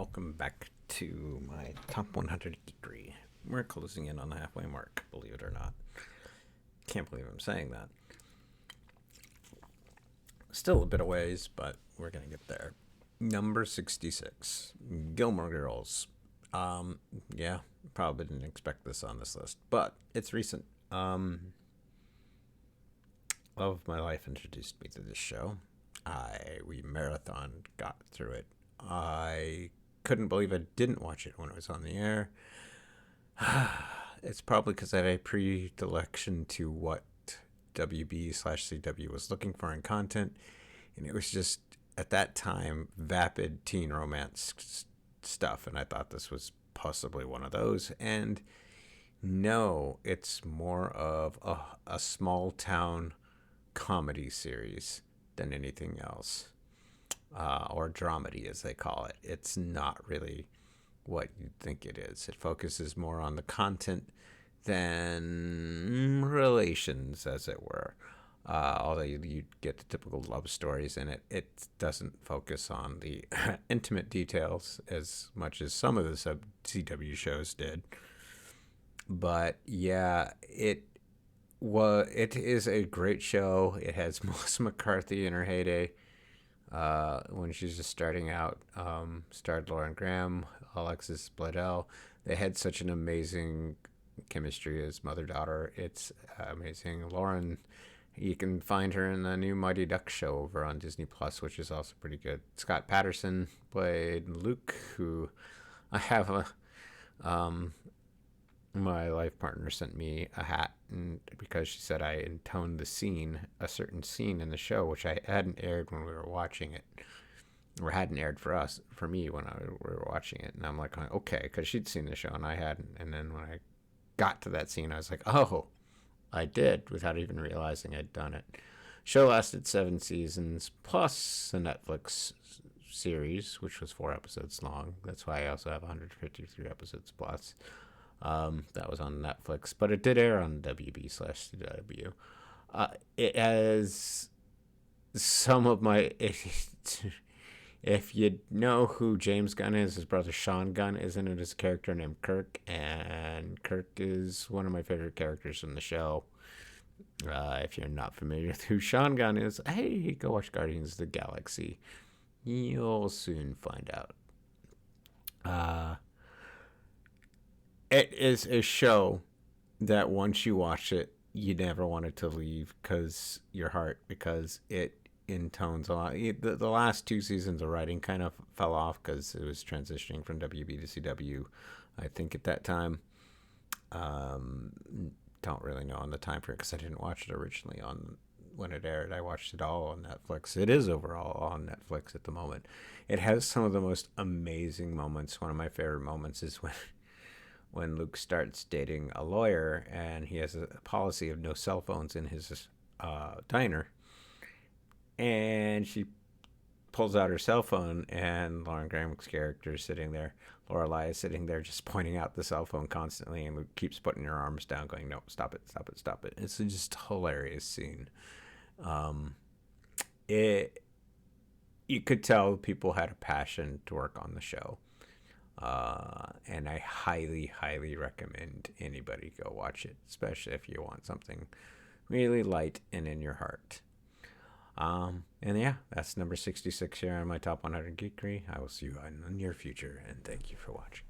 welcome back to my top 100 Geekery. We're closing in on the halfway mark, believe it or not. Can't believe I'm saying that. Still a bit of ways, but we're going to get there. Number 66, Gilmore Girls. Yeah, probably didn't expect this on this list, but it's recent. Love of my life introduced me to this show. We marathon got through it. I couldn't believe I didn't watch it when it was on the air. It's probably because I had a predilection to what WB/CW was looking for in content, and it was just at that time vapid teen romance stuff, and I thought this was possibly one of those. And no, it's more of a small town comedy series than anything else, or dramedy as they call it. It's not really what you'd think it is. It focuses more on the content than relations, as it were. Although you get the typical love stories in it, it doesn't focus on the intimate details as much as some of the CW shows did. But yeah, it is a great show. It has Melissa McCarthy in her heyday, when she's just starting out. Starred Lauren Graham, Alexis Bledel. They had such an amazing chemistry as mother-daughter. It's amazing. Lauren, you can find her in the new Mighty Ducks show over on Disney Plus, which is also pretty good. Scott Patterson played Luke, who I have my life partner sent me a hat, and because she said I intoned a certain scene in the show, which I hadn't aired when we were watching it, or hadn't aired for me when we were watching it. And I'm like, okay, because she'd seen the show and I hadn't. And then when I got to that scene, I was like, oh, I did, without even realizing I'd done it. Show lasted 7 seasons, plus a Netflix series, which was 4 episodes long. That's why I also have 153 episodes plus. That was on Netflix, but it did air on WB/CW. It has some of my... If you know who James Gunn is, his brother Sean Gunn is in it as a character named Kirk, and Kirk is one of my favorite characters in the show. If you're not familiar with who Sean Gunn is, hey, go watch Guardians of the Galaxy. You'll soon find out. It is a show that once you watch it, you never want it to leave because it intones a lot. The last 2 seasons of writing kind of fell off because it was transitioning from WB to CW, I think, at that time. Don't really know on the time frame because I didn't watch it originally on when it aired. I watched it all on Netflix. It is overall on Netflix at the moment. It has some of the most amazing moments. One of my favorite moments is when Luke starts dating a lawyer, and he has a policy of no cell phones in his diner. And she pulls out her cell phone, and Lauren Graham's character is sitting there. Lorelai is sitting there just pointing out the cell phone constantly, and Luke keeps putting her arms down, going, no, stop it, stop it, stop it. It's just a hilarious scene. You could tell people had a passion to work on the show. And I highly, highly recommend anybody go watch it, especially if you want something really light and in your heart. And yeah, that's number 66 here on my top 100 Geekery. I will see you in the near future, and thank you for watching.